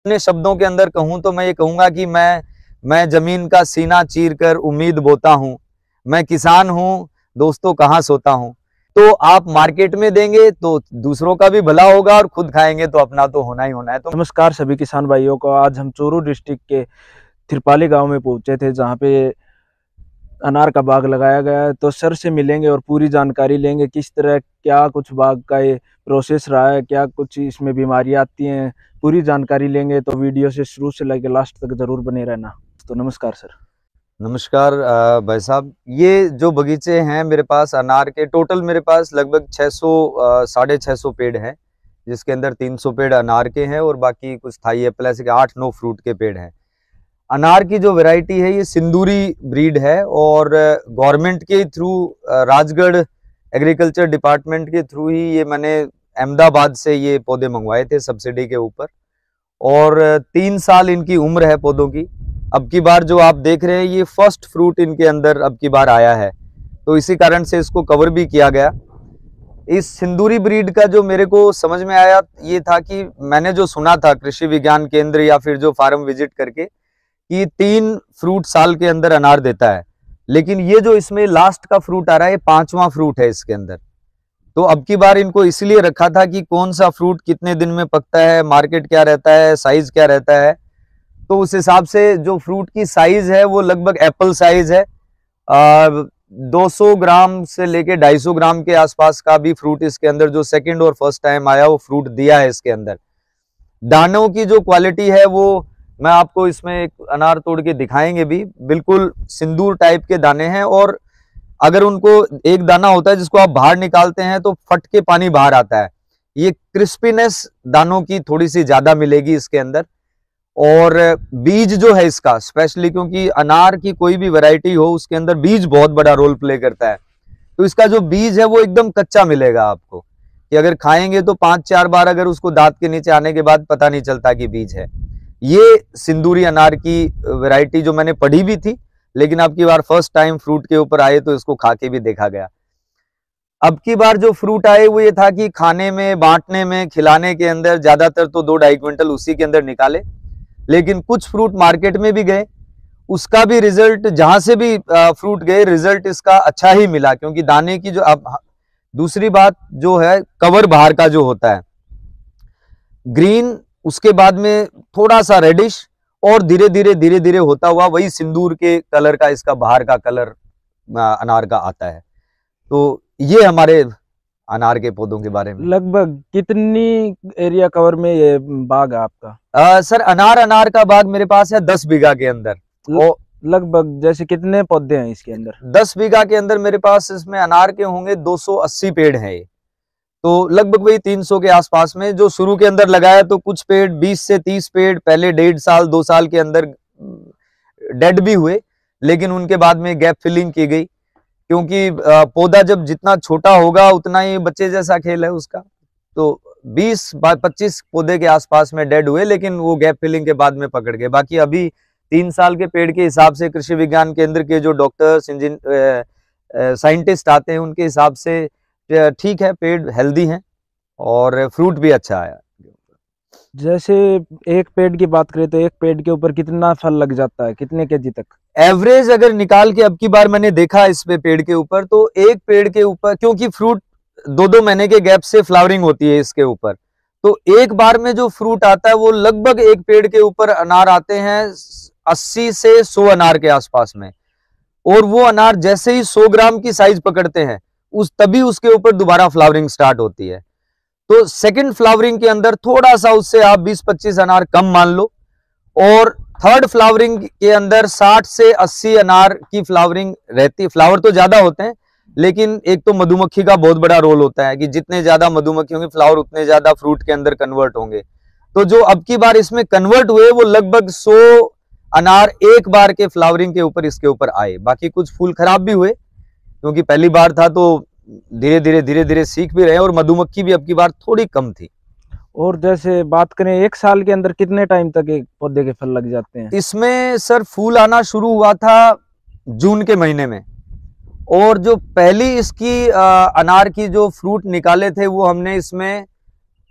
अपने शब्दों के अंदर कहूं तो मैं ये कहूंगा कि मैं जमीन का सीना चीर कर उम्मीद बोता हूं, मैं किसान हूं दोस्तों कहां सोता हूं। तो आप मार्केट में देंगे तो दूसरों का भी भला होगा और खुद खाएंगे तो अपना तो होना ही होना है। तो नमस्कार सभी किसान भाइयों को। आज हम चूरू डिस्ट्रिक्ट के थिरपाली गांव में पहुंचे थे, जहां पे अनार का बाग लगाया गया है। तो सर से मिलेंगे और पूरी जानकारी लेंगे, किस तरह क्या कुछ बाग का ये प्रोसेस रहा है, क्या कुछ इसमें बीमारियां आती हैं, पूरी जानकारी लेंगे। तो वीडियो से शुरू से लेकर लास्ट तक जरूर बने रहना। तो नमस्कार सर। नमस्कार भाई साहब, ये जो बगीचे हैं मेरे पास अनार के, टोटल मेरे पास लगभग 600 650 पेड़ हैं, जिसके अंदर 300 पेड़ अनार के हैं और बाकी कुछ थाई एप्पल ऐसे 8-9 फ्रूट के पेड़ हैं। अनार की जो वैरायटी है ये सिंदूरी ब्रीड है और गवर्नमेंट के थ्रू, राजगढ़ एग्रीकल्चर डिपार्टमेंट के थ्रू ही ये मैंने अहमदाबाद से ये पौधे मंगवाए थे सब्सिडी के ऊपर, और 3 साल इनकी उम्र है पौधों की। अब की बार जो आप देख रहे हैं ये फर्स्ट फ्रूट इनके अंदर अब की बार आया है, तो इसी कारण से इसको कवर भी किया गया। इस सिंदूरी ब्रीड का जो मेरे को समझ में आया ये था कि मैंने जो सुना था कृषि विज्ञान केंद्र या फिर जो फार्म विजिट करके कि 3 फ्रूट साल के अंदर अनार देता है, लेकिन ये जो इसमें लास्ट का फ्रूट आ रहा है 5वां फ्रूट है इसके अंदर। तो अब की बार इनको इसलिए रखा था कि कौन सा फ्रूट कितने दिन में पकता है, मार्केट क्या रहता है, साइज क्या रहता है। तो उस हिसाब से जो फ्रूट की साइज है वो लगभग एप्पल साइज है। 200 ग्राम से लेके 250 ग्राम के आसपास का भी फ्रूट इसके अंदर, जो सेकंड और फर्स्ट टाइम आया वो फ्रूट दिया है इसके अंदर। दानों की जो क्वालिटी है वो मैं आपको इसमें एक अनार तोड़ के दिखाएंगे भी, बिल्कुल सिंदूर टाइप के दाने हैं। और अगर उनको एक दाना होता है जिसको आप बाहर निकालते हैं तो फट के पानी बाहर आता है। ये क्रिस्पीनेस दानों की थोड़ी सी ज्यादा मिलेगी इसके अंदर। और बीज जो है इसका स्पेशली, क्योंकि अनार की कोई भी वैरायटी हो उसके अंदर बीज बहुत बड़ा रोल प्ले करता है, तो इसका जो बीज है वो एकदम कच्चा मिलेगा आपको, कि अगर खाएंगे तो 5-4 बार अगर उसको दांत के नीचे आने के बाद पता नहीं चलता कि बीज है। ये सिंदूरी अनार की वैरायटी जो मैंने पढ़ी भी थी, लेकिन अब की बार फर्स्ट टाइम फ्रूट के ऊपर आए तो इसको खा के भी देखा गया। अब की बार जो फ्रूट आए वो ये था कि खाने में, बांटने में, खिलाने के अंदर ज्यादातर तो 2-2.5 क्विंटल उसी के अंदर निकाले, लेकिन कुछ फ्रूट मार्केट में भी गए, उसका भी रिजल्ट, जहां से भी फ्रूट गए रिजल्ट इसका अच्छा ही मिला। क्योंकि दाने की जो, अब दूसरी बात जो है कवर बाहर का जो होता है ग्रीन, उसके बाद में थोड़ा सा रेडिश, और धीरे धीरे होता हुआ वही सिंदूर के कलर का इसका बाहर का कलर अनार का आता है। तो ये हमारे अनार के पौधों के बारे में। लगभग कितनी एरिया कवर में ये बाग है आपका? सर अनार का बाग मेरे पास है 10 बीघा के अंदर। लगभग जैसे कितने पौधे हैं इसके अंदर? 10 बीघा के अंदर मेरे पास इसमें अनार के होंगे 280 पेड़ हैं। तो लगभग वही 300 के आसपास में जो शुरू के अंदर लगाया, तो कुछ पेड़ 20 से 30 पेड़ पहले 1.5 साल 2 साल के अंदर डेड भी हुए, लेकिन उनके बाद में गैप फिलिंग की गई, क्योंकि पौधा जब जितना छोटा होगा उतना ही बच्चे जैसा खेल है उसका। तो 20-25 पौधे के आसपास में डेड हुए, लेकिन वो गैप फिलिंग के बाद में पकड़ गए। बाकी अभी 3 साल के पेड़ के हिसाब से कृषि विज्ञान केंद्र के जो डॉक्टर्स, साइंटिस्ट आते हैं उनके हिसाब से ठीक है, पेड़ हेल्दी हैं और फ्रूट भी अच्छा आया। जैसे एक पेड़ की बात करें तो एक पेड़ के ऊपर कितना फल लग जाता है, कितने केजी तक? एवरेज अगर निकाल के अब की बार मैंने देखा इस पे पेड़ के ऊपर, तो एक पेड़ के ऊपर, क्योंकि फ्रूट 2-2 महीने के गैप से फ्लावरिंग होती है इसके ऊपर, तो एक बार में जो फ्रूट आता है वो लगभग एक पेड़ के ऊपर अनार आते हैं 80 से 100 अनार के आसपास में। और वो अनार जैसे ही 100 ग्राम की साइज पकड़ते हैं तभी उसके ऊपर दोबारा फ्लावरिंग स्टार्ट होती है। तो सेकंड फ्लावरिंग के अंदर थोड़ा सा उससे आप 20-25 अनार कम मान लो, और थर्ड फ्लावरिंग के अंदर 60 से 80 अनार की फ्लावरिंग रहती है। फ्लावर तो ज्यादा होते हैं, लेकिन एक तो मधुमक्खी का बहुत बड़ा रोल होता है कि जितने ज्यादा मधुमक्खी होंगे फ्लावर उतने ज्यादा फ्रूट के अंदर कन्वर्ट होंगे। तो जो अब की बार इसमें कन्वर्ट हुए वो लगभग 100 अनार एक बार के फ्लावरिंग के ऊपर इसके ऊपर आए। बाकी कुछ फूल खराब भी हुए, क्योंकि पहली बार था तो धीरे धीरे सीख भी रहे, और मधुमक्खी भी अब की बार थोड़ी कम थी। और जैसे बात करें 1 साल के अंदर कितने टाइम तक एक पौधे के फल लग जाते हैं? इसमें सर फूल आना शुरू हुआ था जून के महीने में, और जो पहली इसकी अनार की जो फ्रूट निकाले थे वो हमने इसमें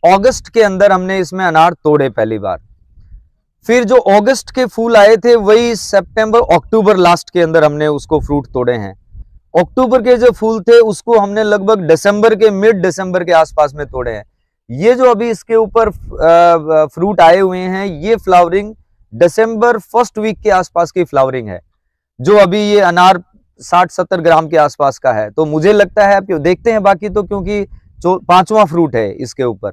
अगस्त के अंदर हमने इसमें अनार तोड़े पहली बार। फिर जो अगस्त के फूल आए थे वही सितंबर अक्टूबर लास्ट के अंदर हमने उसको फ्रूट तोड़े हैं। अक्टूबर के जो फूल थे उसको हमने लगभग दिसंबर के मिड दिसंबर के आसपास में तोड़े हैं। ये जो अभी इसके ऊपर फ्रूट आए हुए हैं, ये फ्लावरिंग दिसंबर फर्स्ट वीक के आसपास की फ्लावरिंग है। जो अभी ये अनार 60-70 ग्राम के आसपास का है। तो मुझे लगता है, आप देखते हैं बाकी तो, क्योंकि जो 5वां फ्रूट है इसके ऊपर,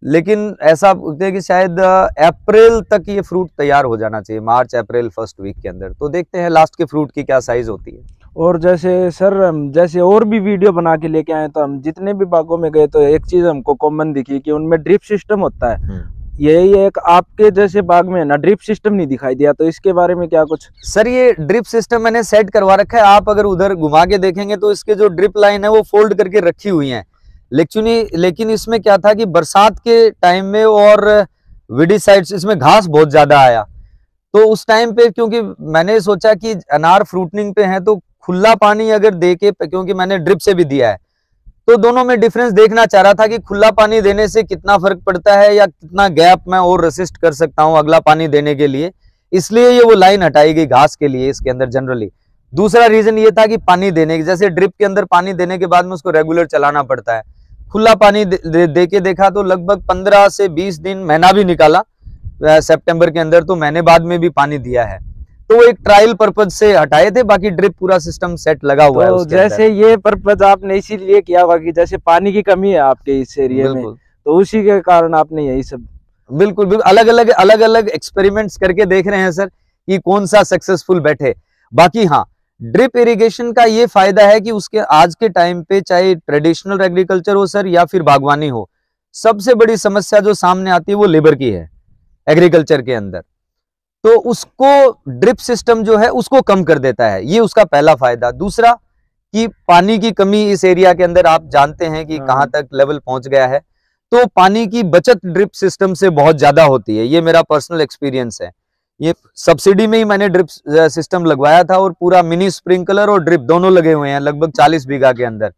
लेकिन ऐसा बोलते हैं कि शायद अप्रैल तक ये फ्रूट तैयार हो जाना चाहिए, मार्च अप्रैल फर्स्ट वीक के अंदर। तो देखते हैं लास्ट के फ्रूट की क्या साइज होती है। और जैसे सर, जैसे और भी वीडियो बना के लेके आए तो हम जितने भी बागों में गए तो एक चीज हमको कॉमन दिखी कि उनमें ड्रिप सिस्टम होता है। यही एक आपके जैसे बाग में ना ड्रिप सिस्टम नहीं दिखाई दिया, तो इसके बारे में क्या कुछ? सर ये ड्रिप सिस्टम मैंने सेट करवा रखा है। आप अगर उधर घुमा के देखेंगे तो इसके जो ड्रिप लाइन है वो फोल्ड करके रखी हुई है। लेकिन इसमें क्या था कि बरसात के टाइम में और विडिसाइड्स, इसमें घास बहुत ज्यादा आया। तो उस टाइम पे क्योंकि मैंने सोचा कि अनार फ्रूटनिंग पे है तो खुला पानी अगर दे के, क्योंकि मैंने ड्रिप से भी दिया है, तो दोनों में डिफरेंस देखना चाह रहा था कि खुला पानी देने से कितना फर्क पड़ता है या कितना गैप मैं और रेसिस्ट कर सकता हूं अगला पानी देने के लिए। इसलिए ये वो लाइन हटाई गई घास के लिए इसके अंदर जनरली। दूसरा रीजन ये था कि पानी देने के, जैसे ड्रिप के अंदर पानी देने के बाद में उसको रेगुलर चलाना पड़ता है। खुला पानी दे के देखा तो लगभग 15 से 20 दिन, महीना भी निकाला सितंबर के अंदर, तो महीने बाद में भी पानी दिया है। तो वो एक ट्रायल पर्पज से हटाए थे, बाकी ड्रिप पूरा सिस्टम सेट लगा हुआ है उसके जैसे अंदर। ये पर्पज आपने इसीलिए किया होगा कि जैसे पानी की कमी है आपके इस एरिया में, तो उसी के कारण आपने यही सब। बिल्कुल अलग अलग एक्सपेरिमेंट्स करके देख रहे हैं सर कि कौन सा सक्सेसफुल बैठे। बाकी हाँ, ड्रिप इरिगेशन का ये फायदा है कि उसके आज के टाइम पे चाहे ट्रेडिशनल एग्रीकल्चर हो सर या फिर बागवानी हो, सबसे बड़ी समस्या जो सामने आती है वो लेबर की है एग्रीकल्चर के अंदर। तो उसको ड्रिप सिस्टम जो है उसको कम कर देता है, ये उसका पहला फायदा। दूसरा कि पानी की कमी इस एरिया के अंदर आप जानते हैं कि कहां तक लेवल पहुंच गया है, तो पानी की बचत ड्रिप सिस्टम से बहुत ज्यादा होती है। ये मेरा पर्सनल एक्सपीरियंस है। ये सब्सिडी में ही मैंने ड्रिप सिस्टम लगवाया था और पूरा मिनी स्प्रिंकलर और ड्रिप दोनों लगे हुए हैं लगभग 40 बीघा के अंदर।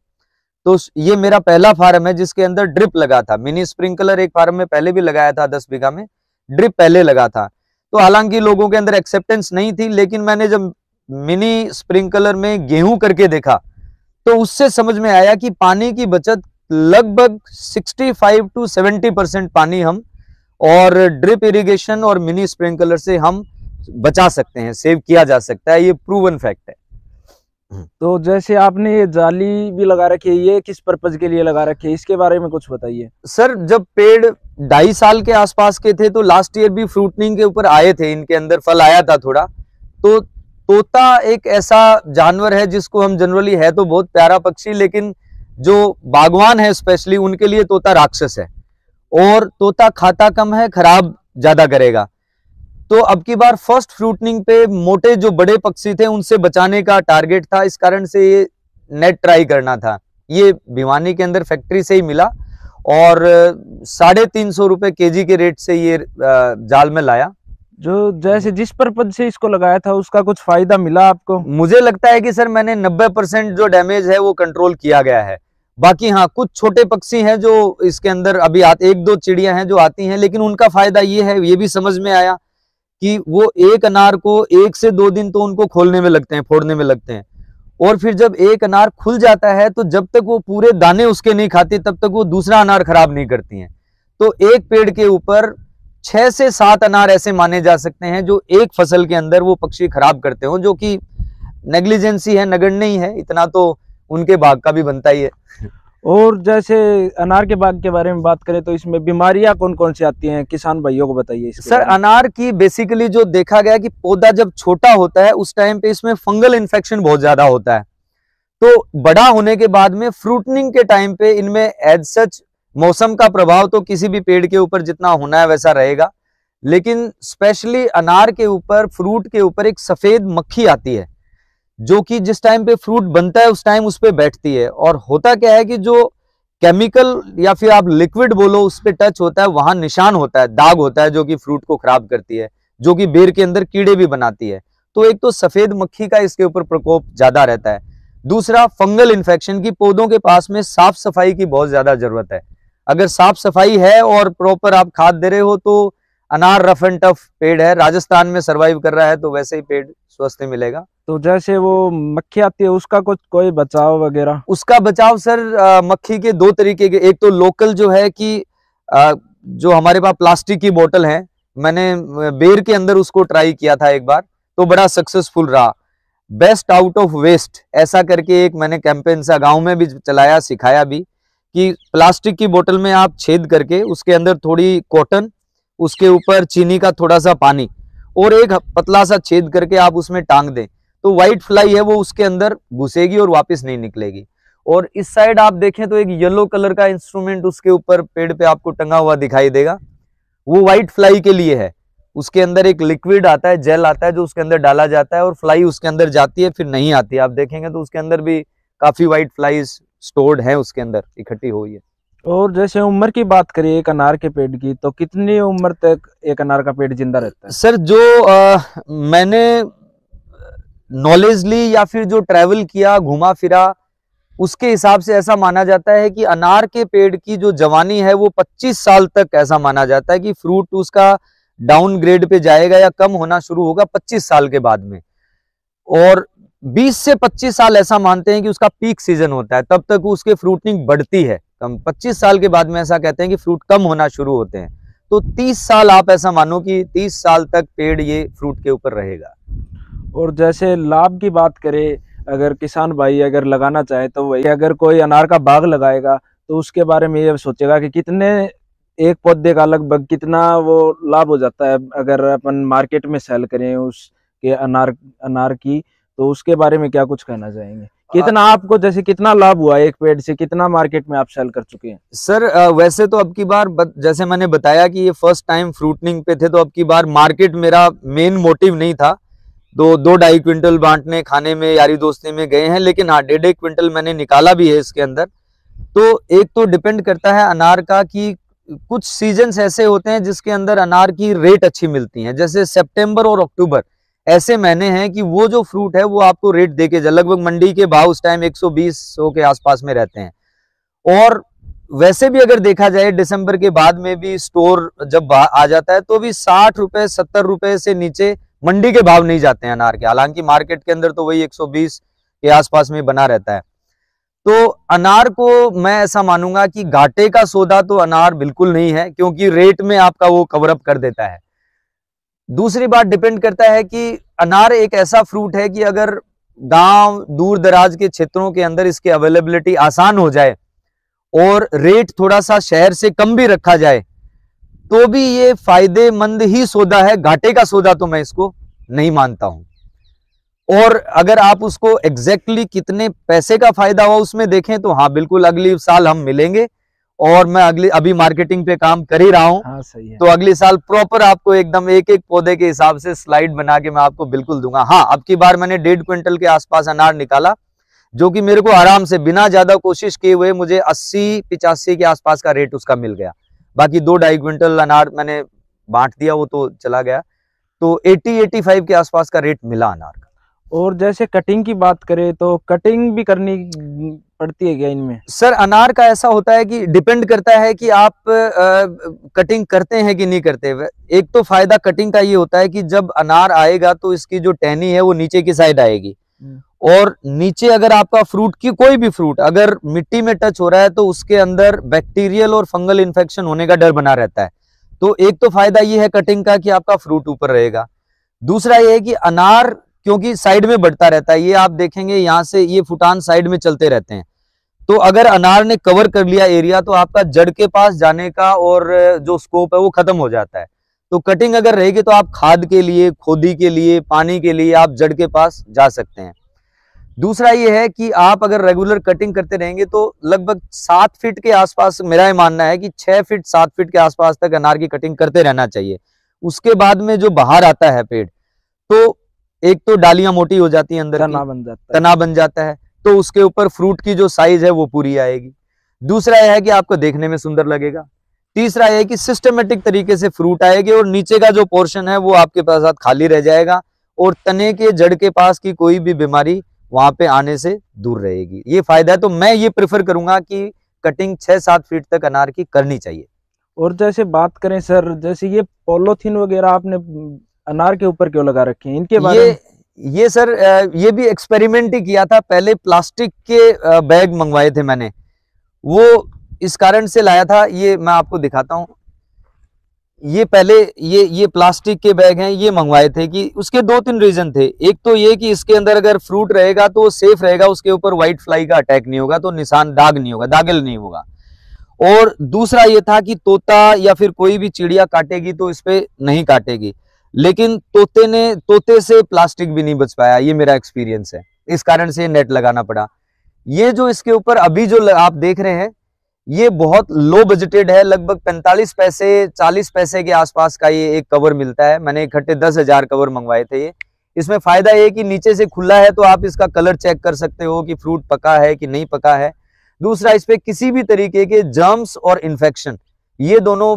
तो ये मेरा पहला फार्म है जिसके अंदर ड्रिप लगा था। मिनी स्प्रिंकलर एक फार्म में पहले भी लगाया था 10 बीघा में, ड्रिप पहले लगा था। तो हालांकि लोगों के अंदर एक्सेप्टेंस नहीं थी, लेकिन मैंने जब मिनी स्प्रिंकलर में गेहूं करके देखा तो उससे समझ में आया कि पानी की बचत लगभग 65 to 70% पानी हम और ड्रिप इरिगेशन और मिनी स्प्रिंकलर से हम बचा सकते हैं, सेव किया जा सकता है। ये प्रूवन फैक्ट है। तो जैसे आपने ये जाली भी लगा रखी है, ये किस पर्पज के लिए लगा रखी है, इसके बारे में कुछ बताइए। सर जब पेड़ 2.5 साल के आसपास के थे तो लास्ट ईयर भी फ्रूटनिंग के ऊपर आए थे, इनके अंदर फल आया था थोड़ा। तो तोता एक ऐसा जानवर है जिसको हम जनरली, है तो बहुत प्यारा पक्षी, लेकिन जो बागवान है स्पेशली उनके लिए तोता राक्षस है। और तोता खाता कम है, खराब ज्यादा करेगा। तो अब की बार फर्स्ट फ्रूटनिंग पे मोटे जो बड़े पक्षी थे उनसे बचाने का टारगेट था, इस कारण से ये नेट ट्राई करना था। ये भिवानी के अंदर फैक्ट्री से ही मिला और 350 रुपए केजी के रेट से ये जाल में लाया। जो जैसे जिस पर्पज से इसको लगाया था उसका कुछ फायदा मिला आपको? मुझे लगता है कि सर मैंने 90% जो डैमेज है वो कंट्रोल किया गया है। बाकी हाँ, कुछ छोटे पक्षी हैं जो इसके अंदर अभी आते, 1-2 चिड़ियां हैं जो आती हैं, लेकिन उनका फायदा ये है, ये भी समझ में आया कि वो एक अनार को 1 से 2 दिन तो उनको खोलने में लगते हैं, फोड़ने में लगते हैं। और फिर जब एक अनार खुल जाता है तो जब तक वो पूरे दाने उसके नहीं खाती तब तक वो दूसरा अनार खराब नहीं करती हैं। तो एक पेड़ के ऊपर 6 से 7 अनार ऐसे माने जा सकते हैं जो एक फसल के अंदर वो पक्षी खराब करते हो, जो कि नेग्लिजेंसी है, नगण्य ही है। इतना तो उनके बाग का भी बनता ही है। और जैसे अनार के बाग के बारे में बात करें तो इसमें बीमारियां कौन कौन सी आती हैं, किसान भाइयों को बताइए। सर अनार की बेसिकली जो देखा गया कि पौधा जब छोटा होता है उस टाइम पे इसमें फंगल इन्फेक्शन बहुत ज्यादा होता है। तो बड़ा होने के बाद में फ्रूटनिंग के टाइम पे इनमें एज सच मौसम का प्रभाव तो किसी भी पेड़ के ऊपर जितना होना है वैसा रहेगा, लेकिन स्पेशली अनार के ऊपर, फ्रूट के ऊपर एक सफेद मक्खी आती है जो कि जिस टाइम पे फ्रूट बनता है उस टाइम उस पे बैठती है। और होता क्या है कि जो केमिकल या फिर आप लिक्विड बोलो उस पे टच होता है, वहां निशान होता है, दाग होता है, जो कि फ्रूट को खराब करती है, जो कि बेर के अंदर कीड़े भी बनाती है। तो एक तो सफेद मक्खी का इसके ऊपर प्रकोप ज्यादा रहता है। दूसरा फंगल इन्फेक्शन की, पौधों के पास में साफ सफाई की बहुत ज्यादा जरूरत है। अगर साफ सफाई है और प्रॉपर आप खाद दे रहे हो तो अनार रफ एंड टफ पेड़ है, राजस्थान में सरवाइव कर रहा है, तो वैसे ही पेड़ स्वस्थ मिलेगा। तो जैसे वो मक्खी आती है उसका कुछ कोई बचाव वगैरह? उसका बचाव सर मक्खी के दो तरीके के, एक तो लोकल जो है कि जो हमारे पास प्लास्टिक की बोतल है, मैंने बेर के अंदर उसको ट्राई किया था एक बार, तो बड़ा सक्सेसफुल रहा। बेस्ट आउट ऑफ वेस्ट ऐसा करके एक मैंने कैंपेन सा गांव में भी चलाया, सिखाया भी, कि प्लास्टिक की बोतल में आप छेद करके उसके अंदर थोड़ी कॉटन, उसके ऊपर चीनी का थोड़ा सा पानी और एक पतला सा छेद करके आप उसमें टांग दें, तो व्हाइट फ्लाई है वो उसके अंदर घुसेगी और वापस नहीं निकलेगी। और इस साइड आप देखें तो एक येलो कलर का इंस्ट्रूमेंट उसके ऊपर पेड़ पे आपको टंगा हुआ दिखाई देगा, वो व्हाइट फ्लाई के लिए है। उसके अंदर एक लिक्विड आता है, जेल आता है, जो उसके अंदर डाला जाता है और फ्लाई उसके अंदर जाती है, फिर नहीं आती है। आप देखेंगे तो उसके अंदर भी काफी व्हाइट फ्लाईज स्टोर्ड है, उसके अंदर इकट्ठी हुई है। और जैसे उम्र की बात करिए एक अनार के पेड़ की, तो कितनी उम्र तक एक अनार का पेड़ जिंदा रहता है? सर जो मैंने नॉलेज ली या फिर जो ट्रैवल किया, घुमा फिरा, उसके हिसाब से ऐसा माना जाता है कि अनार के पेड़ की जो जवानी है वो 25 साल तक, ऐसा माना जाता है कि फ्रूट उसका डाउन ग्रेड पे जाएगा या कम होना शुरू होगा 25 साल के बाद में। और 20 से 25 साल ऐसा मानते हैं कि उसका पीक सीजन होता है, तब तक उसके फ्रूटिंग बढ़ती है। कम 25 साल के बाद में ऐसा कहते हैं कि फ्रूट कम होना शुरू होते हैं। तो 30 साल आप ऐसा मानो कि 30 साल तक पेड़ ये फ्रूट के ऊपर रहेगा। और जैसे लाभ की बात करें, अगर किसान भाई अगर लगाना चाहे तो वही, अगर कोई अनार का बाग लगाएगा तो उसके बारे में ये सोचेगा कि कितने एक पौधे का लगभग कितना वो लाभ हो जाता है अगर अपन मार्केट में सेल करें उसके अनार की, तो उसके बारे में क्या कुछ कहना चाहेंगे? कितना आपको जैसे कितना लाभ हुआ एक पेड़ से, कितना मार्केट में आप सेल कर चुके हैं? सर वैसे तो अब की बार जैसे मैंने बताया कि ये फर्स्ट टाइम फ्रूटनिंग पे थे, तो अब की बार मार्केट मेरा मेन मोटिव नहीं था। 2-2.5 क्विंटल बांटने खाने में यारी दोस्ती में गए हैं, लेकिन हाँ 1.5 क्विंटल मैंने निकाला भी है इसके अंदर। तो एक तो डिपेंड करता है अनार का कि कुछ सीजन्स ऐसे होते हैं जिसके अंदर अनार की रेट अच्छी मिलती है, जैसे सितंबर और अक्टूबर ऐसे महीने हैं कि वो जो फ्रूट है वो आपको रेट देके लगभग मंडी के भाव उस टाइम 120 के आसपास में रहते हैं। और वैसे भी अगर देखा जाए दिसंबर के बाद में भी स्टोर जब आ जाता है तो भी 60 रुपए 70 रुपए से नीचे मंडी के भाव नहीं जाते हैं अनार के। हालांकि मार्केट के अंदर तो वही 120 के आसपास में बना रहता है। तो अनार को मैं ऐसा मानूंगा कि घाटे का सौदा तो अनार बिल्कुल नहीं है, क्योंकि रेट में आपका वो कवर अप कर देता है। दूसरी बात डिपेंड करता है कि अनार एक ऐसा फ्रूट है कि अगर गांव दूर दराज के क्षेत्रों के अंदर इसकी अवेलेबिलिटी आसान हो जाए और रेट थोड़ा सा शहर से कम भी रखा जाए तो भी ये फायदेमंद ही सौदा है। घाटे का सौदा तो मैं इसको नहीं मानता हूं। और अगर आप उसको एग्जैक्टली कितने पैसे का फायदा हुआ उसमें देखें तो हाँ बिल्कुल अगली साल हम मिलेंगे, और मैं अभी मार्केटिंग पे काम कर ही रहा हूँ। हाँ, सही है। तो अगली साल प्रॉपर आपको एकदम एक एक पौधे के हिसाब से स्लाइड बना के मैं आपको बिल्कुल दूंगा। हाँ, अब की बार मैंने 1.5 क्विंटल के आसपास अनार निकाला, जो कि मेरे को आराम से बिना ज्यादा कोशिश किए हुए मुझे 80-85 के आसपास का रेट उसका मिल गया। बाकी 2-2.5 क्विंटल अनार मैंने बांट दिया, वो तो चला गया। तो 80-85 के आसपास का रेट मिला अनार का। और जैसे कटिंग की बात करें तो कटिंग भी करनी पड़ती है क्या इनमें? सर अनार का ऐसा होता है कि डिपेंड करता है कि आप कटिंग करते हैं कि नहीं करते। एक तो फायदा कटिंग का ये होता है कि जब अनार आएगा तो इसकी जो टहनी है वो नीचे की साइड आएगी, और नीचे अगर आपका फ्रूट की कोई भी फ्रूट अगर मिट्टी में टच हो रहा है तो उसके अंदर बैक्टीरियल और फंगल इन्फेक्शन होने का डर बना रहता है। तो एक तो फायदा ये है कटिंग का कि आपका फ्रूट ऊपर रहेगा। दूसरा ये है कि अनार क्योंकि साइड में बढ़ता रहता है, ये आप देखेंगे यहाँ से ये फुटान साइड में चलते रहते हैं, तो अगर अनार ने कवर कर लिया एरिया तो आपका जड़ के पास जाने का और जो स्कोप है वो खत्म हो जाता है। तो कटिंग अगर रहेगी तो आप खाद के लिए, खोदी के लिए, पानी के लिए आप जड़ के पास जा सकते हैं। दूसरा ये है कि आप अगर रेगुलर कटिंग करते रहेंगे तो लगभग 7 फीट के आसपास, मेरा ये मानना है कि 6 फीट 7 फीट के आसपास तक अनार की कटिंग करते रहना चाहिए। उसके बाद में जो बाहर आता है पेड़, तो एक तो डालियां मोटी हो जाती हैं, अंदर तना बन जाता है, तो उसके ऊपर फ्रूट की जो साइज है वो पूरी आएगी। दूसरा यह है कि आपको देखने में सुंदर लगेगा। तीसरा यह है कि सिस्टमेटिक तरीके से फ्रूट आएगी और नीचे का जो पोर्शन है वो आपके पास खाली रह जाएगा, और तने के जड़ के पास की कोई भी बीमारी वहां पे आने से दूर रहेगी। ये फायदा है। तो मैं ये प्रेफर करूंगा कि कटिंग 6-7 फीट तक अनार की करनी चाहिए। और जैसे बात करें सर, जैसे ये पॉलीथीन वगैरह आपने अनार के ऊपर क्यों लगा रखे हैं, इनके बारे में? ये सर ये भी एक्सपेरिमेंट ही किया था। पहले प्लास्टिक के बैग मंगवाए थे मैंने, वो इस कारण से लाया था। ये मैं आपको दिखाता हूँ। ये पहले ये प्लास्टिक के बैग हैं, ये मंगवाए थे कि उसके 2-3 रीजन थे। एक तो ये कि इसके अंदर अगर फ्रूट रहेगा तो वो सेफ रहेगा, उसके ऊपर व्हाइट फ्लाई का अटैक नहीं होगा, तो निशान दाग नहीं होगा, दागल नहीं होगा। और दूसरा ये था कि तोता या फिर कोई भी चिड़िया काटेगी तो इस पे नहीं काटेगी, लेकिन तोते से प्लास्टिक भी नहीं बच पाया, ये मेरा एक्सपीरियंस है। इस कारण से नेट लगाना पड़ा। ये जो इसके ऊपर अभी जो आप देख रहे हैं, ये बहुत लो बजटेड है। लगभग 45 पैसे 40 पैसे के आसपास का ये एक कवर मिलता है। मैंने इकट्ठे 10,000 कवर मंगवाए थे ये। इसमें फायदा ये कि नीचे से खुला है तो आप इसका कलर चेक कर सकते हो कि फ्रूट पका है कि नहीं पका है। दूसरा, इस पे किसी भी तरीके के जर्म्स और इन्फेक्शन, ये दोनों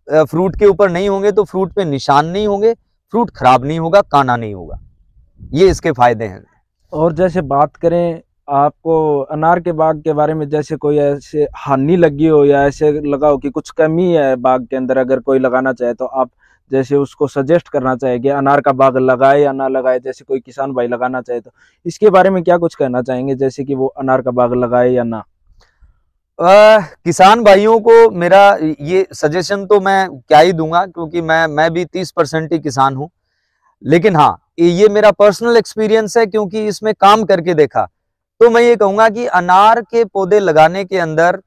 फ्रूट के ऊपर नहीं होंगे, तो फ्रूट पे निशान नहीं होंगे, फ्रूट खराब नहीं होगा, काना नहीं होगा। ये इसके फायदे हैं। और जैसे बात करें आपको अनार के बाग के बारे में, जैसे कोई ऐसे हानि लगी हो या ऐसे लगा हो कि कुछ कमी है बाग के अंदर, अगर कोई लगाना चाहे तो आप जैसे उसको सजेस्ट करना चाहेंगे अनार का बाग लगाए या ना लगाए, जैसे कोई किसान भाई लगाना चाहे तो इसके बारे में क्या कुछ कहना चाहेंगे, जैसे कि वो अनार का बाग लगाए या ना? किसान भाइयों को मेरा ये सजेशन तो मैं क्या ही दूंगा, क्योंकि मैं भी 30% ही किसान हूं। लेकिन हाँ, ये मेरा पर्सनल एक्सपीरियंस है, क्योंकि इसमें काम करके देखा। तो मैं ये कहूंगा कि अनार के पौधे लगाने के अंदर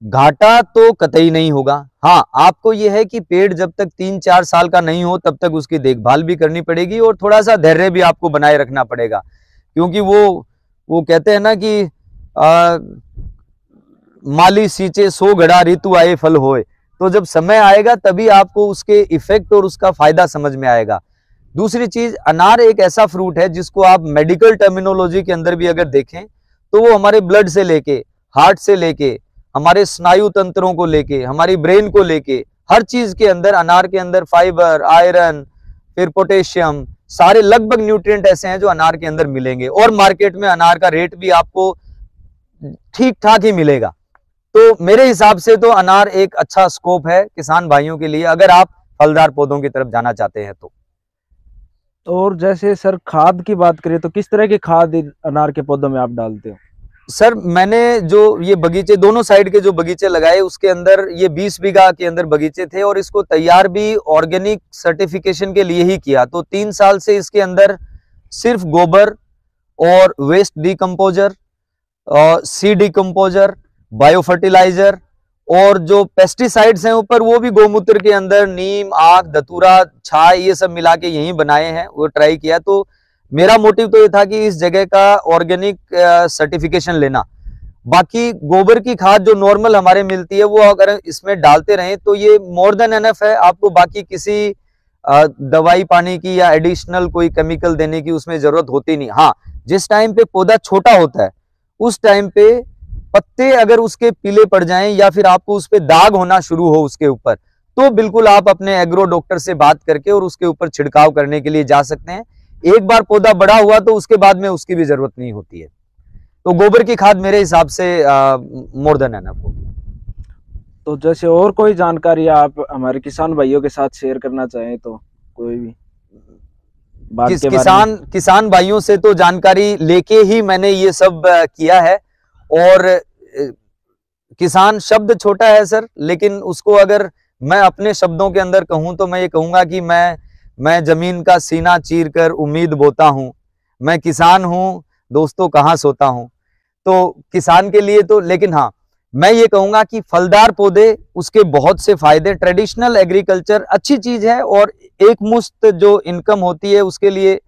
घाटा तो कतई नहीं होगा। हाँ, आपको ये है कि पेड़ जब तक 3-4 साल का नहीं हो तब तक उसकी देखभाल भी करनी पड़ेगी, और थोड़ा सा धैर्य भी आपको बनाए रखना पड़ेगा। क्योंकि वो कहते हैं ना कि माली सींचे 100 घड़ा ऋतु आए फल होए। तो जब समय आएगा तभी आपको उसके इफेक्ट और उसका फायदा समझ में आएगा। दूसरी चीज, अनार एक ऐसा फ्रूट है जिसको आप मेडिकल टर्मिनोलॉजी के अंदर भी अगर देखें तो वो हमारे ब्लड से लेके, हार्ट से लेके, हमारे स्नायु तंत्रों को लेके, हमारी ब्रेन को लेके, हर चीज के अंदर अनार के अंदर फाइबर, आयरन, फिर पोटेशियम, सारे लगभग न्यूट्रिएंट ऐसे हैं जो अनार के अंदर मिलेंगे। और मार्केट में अनार का रेट भी आपको ठीक ठाक ही मिलेगा। तो मेरे हिसाब से तो अनार एक अच्छा स्कोप है किसान भाइयों के लिए, अगर आप फलदार पौधों की तरफ जाना चाहते हैं तो। और जैसे सर खाद की बात करें तो किस तरह की खाद अनार के पौधों में आप डालते हो? सर, मैंने जो ये बगीचे, दोनों साइड के जो बगीचे लगाए, उसके अंदर ये 20 बीघा के अंदर बगीचे थे, और इसको तैयार भी ऑर्गेनिक सर्टिफिकेशन के लिए ही किया। तो 3 साल से इसके अंदर सिर्फ गोबर और वेस्ट डिकम्पोजर, सी डिकम्पोजर, बायो फर्टिलाइजर, और जो पेस्टिसाइड्स हैं ऊपर, वो भी गौमूत्र के अंदर नीम, आक, धतूरा, छाय, ये सब मिला के यहीं बनाए हैं, वो ट्राई किया। तो मेरा मोटिव तो ये था कि इस जगह का ऑर्गेनिक सर्टिफिकेशन लेना। बाकी गोबर की खाद जो नॉर्मल हमारे मिलती है, वो अगर इसमें डालते रहें तो ये मोर देन एनफ है। आपको बाकी किसी दवाई पानी की या एडिशनल कोई केमिकल देने की उसमें जरूरत होती नहीं। हाँ, जिस टाइम पे पौधा छोटा होता है उस टाइम पे पत्ते अगर उसके पीले पड़ जाएं या फिर आपको उस पे दाग होना शुरू हो उसके ऊपर, तो बिल्कुल आप अपने एग्रो डॉक्टर से बात करके और उसके ऊपर छिड़काव करने के लिए जा सकते हैं। एक बार पौधा बड़ा हुआ तो उसके बाद में उसकी भी जरूरत नहीं होती है। तो गोबर की खाद मेरे हिसाब से मोर देन एनफ होगी। तो जैसे और कोई जानकारी आप हमारे किसान भाइयों के साथ शेयर करना चाहें तो, कोई भी बात के बारे में? किसान भाइयों से तो जानकारी लेके ही मैंने ये सब किया है। और किसान शब्द छोटा है सर, लेकिन उसको अगर मैं अपने शब्दों के अंदर कहूं तो मैं ये कहूंगा कि मैं जमीन का सीना चीर कर उम्मीद बोता हूं, मैं किसान हूं दोस्तों कहां सोता हूं। तो किसान के लिए तो, लेकिन हाँ, मैं ये कहूंगा कि फलदार पौधे, उसके बहुत से फायदे। ट्रेडिशनल एग्रीकल्चर अच्छी चीज है और एक मुश्त जो इनकम होती है उसके लिए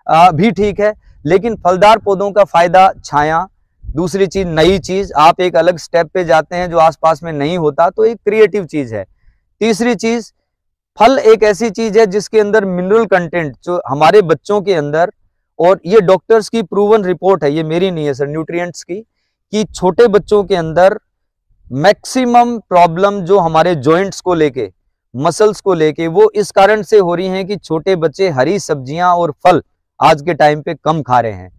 भी ठीक है, लेकिन फलदार पौधों का फायदा छाया। दूसरी चीज, नई चीज, आप एक अलग स्टेप पे जाते हैं जो आसपास में नहीं होता, तो एक क्रिएटिव चीज है। तीसरी चीज, फल एक ऐसी चीज है जिसके अंदर मिनरल कंटेंट जो हमारे बच्चों के अंदर, और ये डॉक्टर्स की प्रूवन रिपोर्ट है, ये मेरी नहीं है सर, न्यूट्रिएंट्स की, कि छोटे बच्चों के अंदर मैक्सिमम प्रॉब्लम जो हमारे जॉइंट्स को लेके, मसल्स को लेके, वो इस कारण से हो रही हैं कि छोटे बच्चे हरी सब्जियां और फल आज के टाइम पे कम खा रहे हैं।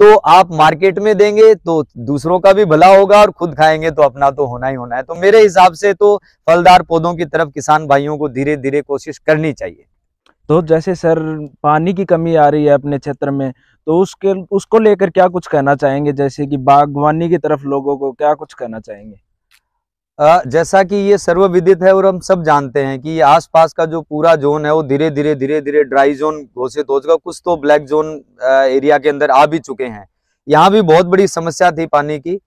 तो आप मार्केट में देंगे तो दूसरों का भी भला होगा और खुद खाएंगे तो अपना तो होना ही होना है। तो मेरे हिसाब से तो फलदार पौधों की तरफ किसान भाइयों को धीरे धीरे कोशिश करनी चाहिए। तो जैसे सर पानी की कमी आ रही है अपने क्षेत्र में, तो उसको लेकर क्या कुछ कहना चाहेंगे, जैसे कि बागवानी की तरफ लोगों को क्या कुछ कहना चाहेंगे? जैसा कि ये सर्वविदित है और हम सब जानते हैं कि ये आसपास का जो पूरा जोन है वो धीरे धीरे ड्राई जोन घोषित हो चुका, कुछ तो ब्लैक जोन एरिया के अंदर आ भी चुके हैं। यहाँ भी बहुत बड़ी समस्या थी पानी की,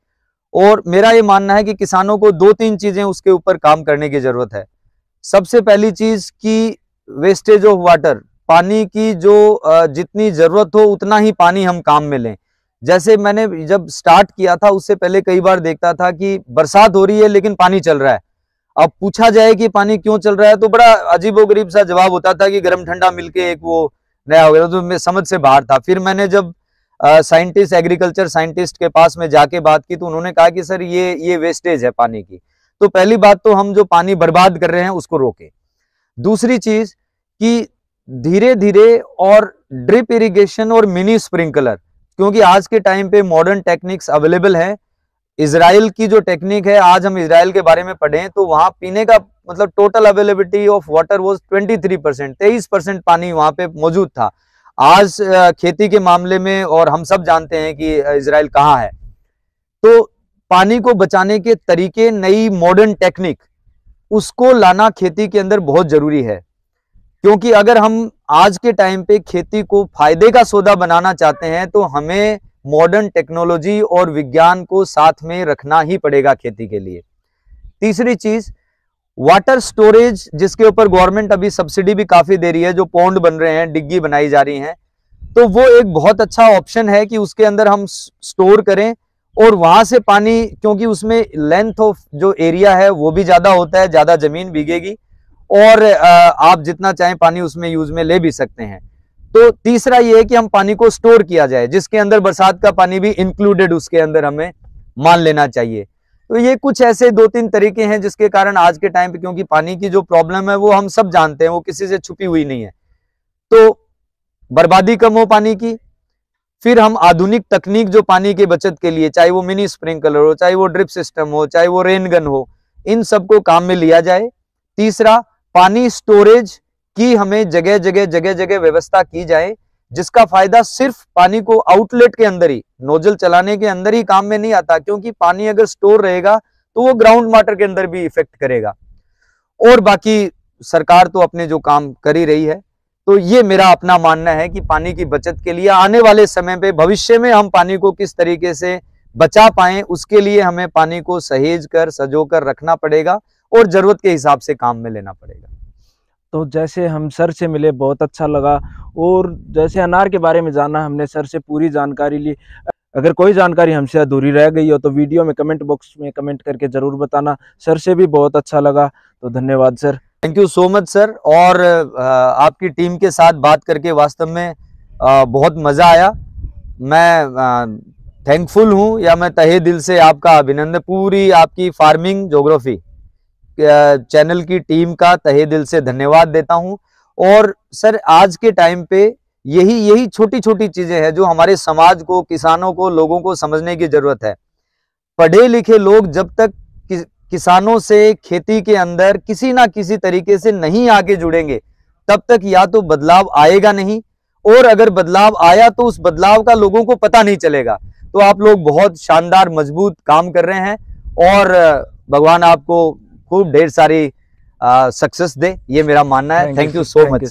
और मेरा ये मानना है कि किसानों को 2-3 चीजें उसके ऊपर काम करने की जरूरत है। सबसे पहली चीज कि वेस्टेज ऑफ वाटर, पानी की जो जितनी जरूरत हो उतना ही पानी हम काम में लें। जैसे मैंने जब स्टार्ट किया था उससे पहले कई बार देखता था कि बरसात हो रही है लेकिन पानी चल रहा है। अब पूछा जाए कि पानी क्यों चल रहा है तो बड़ा अजीबोगरीब सा जवाब होता था कि गर्म ठंडा मिलके एक वो नया हो गया, तो मैं समझ से बाहर था। फिर मैंने जब साइंटिस्ट, एग्रीकल्चर साइंटिस्ट के पास में जाके बात की तो उन्होंने कहा कि सर ये वेस्टेज है पानी की। तो पहली बात तो हम जो पानी बर्बाद कर रहे हैं उसको रोकें। दूसरी चीज कि धीरे धीरे और ड्रिप इरिगेशन और मिनी स्प्रिंकलर, क्योंकि आज के टाइम पे मॉडर्न टेक्निक्स अवेलेबल है। इजराइल की जो टेक्निक है, आज हम इजराइल के बारे में पढ़ें तो वहां पीने का मतलब total availability of water was 23%, 23% पानी वहां पे मौजूद था। आज खेती के मामले में, और हम सब जानते हैं कि इजराइल कहाँ है। तो पानी को बचाने के तरीके, नई मॉडर्न टेक्निक, उसको लाना खेती के अंदर बहुत जरूरी है। क्योंकि अगर हम आज के टाइम पे खेती को फायदे का सौदा बनाना चाहते हैं तो हमें मॉडर्न टेक्नोलॉजी और विज्ञान को साथ में रखना ही पड़ेगा खेती के लिए। तीसरी चीज, वाटर स्टोरेज, जिसके ऊपर गवर्नमेंट अभी सब्सिडी भी काफी दे रही है, जो पौंड बन रहे हैं, डिग्गी बनाई जा रही हैं, तो वो एक बहुत अच्छा ऑप्शन है कि उसके अंदर हम स्टोर करें और वहां से पानी, क्योंकि उसमें लेंथ ऑफ जो एरिया है वो भी ज्यादा होता है, ज्यादा जमीन भीगेगी और आप जितना चाहें पानी उसमें यूज में ले भी सकते हैं। तो तीसरा ये है कि हम पानी को स्टोर किया जाए, जिसके अंदर बरसात का पानी भी इंक्लूडेड उसके अंदर हमें मान लेना चाहिए। तो ये कुछ ऐसे 2-3 तरीके हैं जिसके कारण आज के टाइम पे, क्योंकि पानी की जो प्रॉब्लम है वो हम सब जानते हैं, वो किसी से छुपी हुई नहीं है, तो बर्बादी कम हो पानी की। फिर हम आधुनिक तकनीक जो पानी की बचत के लिए, चाहे वो मिनी स्प्रिंकलर हो, चाहे वो ड्रिप सिस्टम हो, चाहे वो रेन गन हो, इन सबको काम में लिया जाए। तीसरा, पानी स्टोरेज की हमें जगह जगह व्यवस्था की जाए, जिसका फायदा सिर्फ पानी को आउटलेट के अंदर ही, नोजल चलाने के अंदर ही काम में नहीं आता, क्योंकि पानी अगर स्टोर रहेगा तो वो ग्राउंड वाटर के अंदर भी इफेक्ट करेगा। और बाकी सरकार तो अपने जो काम कर ही रही है। तो ये मेरा अपना मानना है कि पानी की बचत के लिए आने वाले समय पे, भविष्य में हम पानी को किस तरीके से बचा पाएं, उसके लिए हमें पानी को सहेज कर, सजो कर रखना पड़ेगा और जरूरत के हिसाब से काम में लेना पड़ेगा। तो जैसे हम सर से मिले, बहुत अच्छा लगा, और जैसे अनार के बारे में जाना, हमने सर से पूरी जानकारी ली। अगर कोई जानकारी हमसे अधूरी रह गई हो तो वीडियो में कमेंट बॉक्स में कमेंट करके जरूर बताना। सर से भी बहुत अच्छा लगा, तो धन्यवाद sir. Thank you so much sir. और आपकी टीम के साथ बात करके वास्तव में बहुत मजा आया। मैं थैंकफुल हूँ, या मैं तहे दिल से आपका अभिनंदन, पूरी आपकी फार्मिंग ज्योग्राफी चैनल की टीम का तहे दिल से धन्यवाद देता हूं। और सर, आज के टाइम पे यही छोटी छोटी चीजें हैं जो हमारे समाज को, किसानों को, लोगों को समझने की जरूरत है। पढ़े लिखे लोग जब तक किसानों से, खेती के अंदर किसी ना किसी तरीके से नहीं आगे जुड़ेंगे, तब तक या तो बदलाव आएगा नहीं, और अगर बदलाव आया तो उस बदलाव का लोगों को पता नहीं चलेगा। तो आप लोग बहुत शानदार, मजबूत काम कर रहे हैं, और भगवान आपको खूब ढेर सारी सक्सेस दे, ये मेरा मानना है। Thank you so much.